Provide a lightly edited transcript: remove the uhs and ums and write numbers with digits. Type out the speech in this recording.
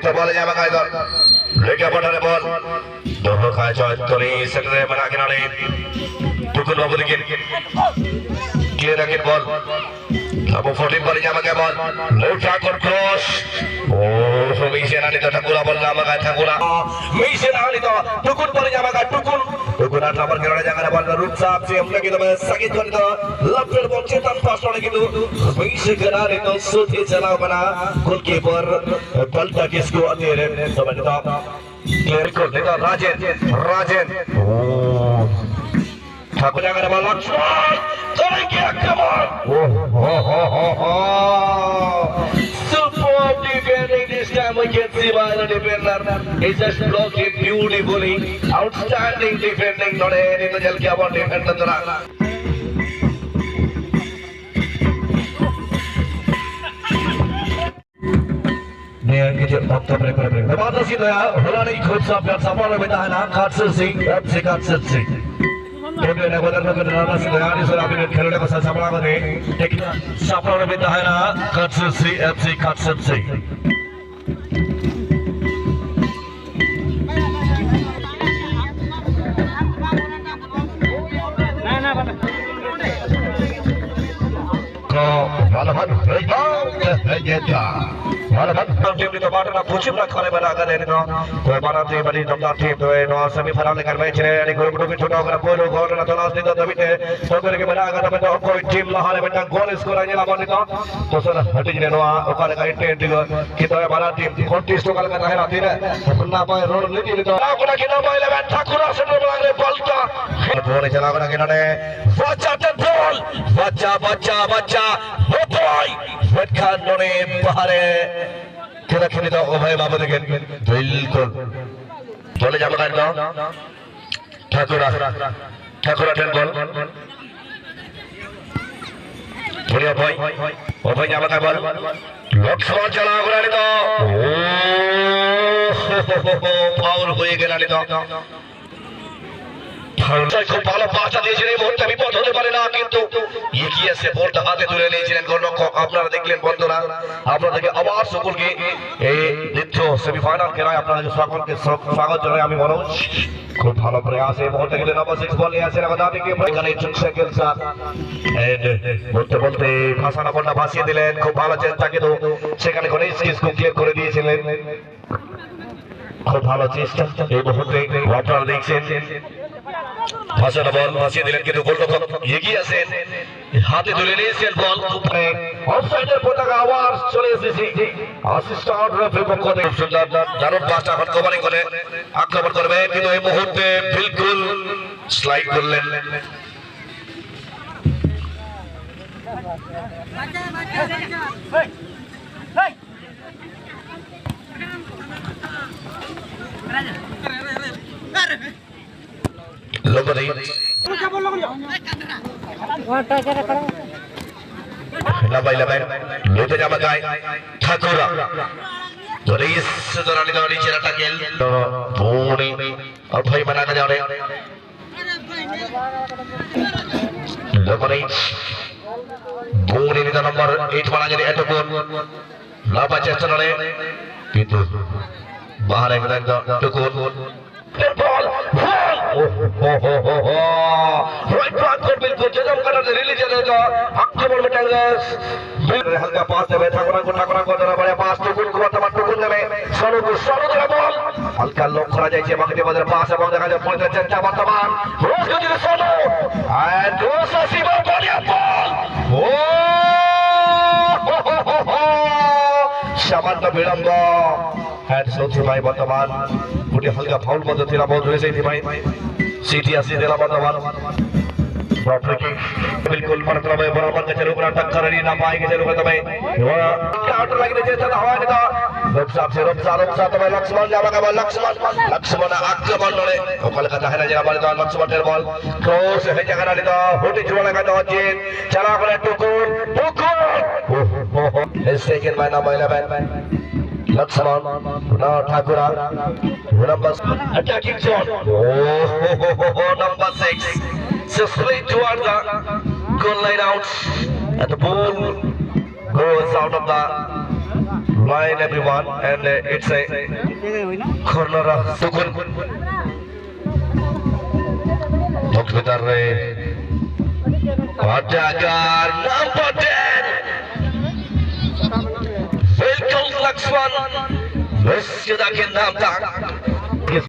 तो बॉल जामा का इधर लेके बॉर्डर बॉल दोनों का चॉइस तोरी सेक्टर बना के नाले टुकुन बाबू दिखे क्लियर रखे बॉल अब 14 बॉल जामा का बॉल लेफ्ट ठाकुर क्रॉस ओ मिसे नाली तो ठाकुरा बॉल जामा का ठाकुरा मिसे नाली तो टुकुन बॉल जामा का टुकुन आठ नंबर के जागा बॉल रूप साहब से हमने की तो सकित कर दो लेफ्ट बॉल चेतन पास होने की तो मिसे नाली तो सुधी चला बना गोलकीपर पलटा किसको अतेरे तो बंदा क्लियर कर देगा राजेन ठाकुर जागा बॉल लक्ष्मण करेंगे आक्रमण superb defending this time we can see by the defender he just blocked it beautifully outstanding defending not any to jal kya ball defender dora dia kecil waktu break batas itu ya hulani ikut sampai sama lebih tahan angkat sersi Tobe na badal na kadana sa dayani sa labing खेलने को संभाला बने एक सापड़ा में बिता है ना courtesy FC courtesy को वाला Malabat tim itu baru nak pucuk nak kare beraga deh no. Kau mana tim beri domba tim tu no semifinal dengan match ni. Ni grup grup छोटा अगर बोलो गोल ना तो लास्ट दिन तो तभी थे. तो करके बeraga तो बेटा कोई टीम लहाने बेटा गोल स्कोर आने लगा बोले तो सर हटी जने नो ओकर का इंटेंट दिलो कि तो हमारा टीम कॉन्टेस्ट तो कल का है राती रे. ना पाए रोड नहीं दिलो तो. ना कोना किना पाए लेवन ठाकुरा से रोड लग रहे बॉलटा. बोले चला कोना किना ने. बच्चा हो भाई. वेटखान नोने बाहरे kita kini tahu oh भाई बाबू देखें बिल्कुल बोले जामा कर दो ठाकुरा टेन बॉल बढ़िया भाई ओ भाई जामा का बॉल लक्ष्मण चला गुरानी तो फाउल हुए गया नानी तो খুব ভালো পাঁচটা দিয়েছিলেন এই মুহূর্তে বিপদ হতে পারে না কিন্তু এগিয়ে এসে বলটা হাতে তুলে নিয়েছিলেন গোলরক্ষক আপনারা দেখলেন বন্ধুরা আপনাদেরকে আবার সকলকে এই দ্বিতীয় সেমিফাইনাল খেলায় আপনাদের সকলকে স্বাগত জানাই আমি মনোজ খুব ভালো প্রয়াস এই মুহূর্তে কিন্তু নাম্বার 6 বল নিয়ে আসেন কথা থেকে এখানে সাইকেল স্যার এন্ড বলতে ভাসানা বলটা ভাসিয়ে দিলেন খুব ভালো চেষ্টা কিন্তু সেখানে কোন স্কিলকে ক্লিয়ার করে দিয়েছিলেন খুব ভালো চেষ্টা এই মুহূর্তে আপনারা দেখছেন ভাসানা বল ভাসিয়ে দিলেন কিন্তু গোলরক্ষক এগিয়ে আসেন হাতে তুলে নিয়েছেন বল উপরে অফসাইডের পতাকা আওয়াজ চলে এসেছে অ্যাসিস্ট্যান্ট রেফারির পক্ষ থেকে সুন্দর জানুন পাঁচটা এখন কভারিং করে আক্রমণ করবে কিন্তু এই মুহূর্তে বিলকুল স্লাইড করলেন लोग नहीं लंबाई लेते जामा गाय ठाकुरा तो रेस दौरान दौड़ी चला गेल तो पूरी और भाई बना के जा रहे लोग नहीं पूरी निदा नंबर 8 बना jadi एटोकोन लापा चेष्टा करे কিন্তু बाहर एक टोकोन ball right back को बिल्कुल जजम करने से रिलीज जाएगा आक्रमण में टाइगर्स हल्का पास है ठाकुरा को जरा बड़ा पास टुकुन को वर्तमान टुकुन में सोनू जरा बॉल हल्का लॉक करा जाए छे बाकी बदर पास है देखा जाए पॉइंट चर्चा वर्तमान रोज को जरा सोनू एंड रोज सीमा बढ़िया बॉल सामान्य विलंब एंड सोची भाई वर्तमान पूरी हल्का फाउल मध्य थिला बहुत हुए थी भाई सीटी आसी देला वर्तमान बिल्कुल मतलब बराबर के चलो पूरा टक्कर नहीं ना पाएंगे चलो का भाई काउंटर लगी रही है हवा ने तो रोपसा तो भाई लक्ष्मण जावा का बॉल लक्ष्मण आक्रमण लड़े कलकत्ता है ना जरा बॉल तो लक्ष्मण टेर बॉल क्रॉस है जगह ना तो होटी जुड़ा लगा तो जीत चला करे टुकुर सेकंड बाय नंबर 11 लक्ष्मण ठाकुरा number attacking zone number 6 straight towards the goal line out and the ball goes out of the line everyone, and it's a corner of Sukun. Dokter Wadagar number 10. Welcome Lakshman. Mesjid akan nampak.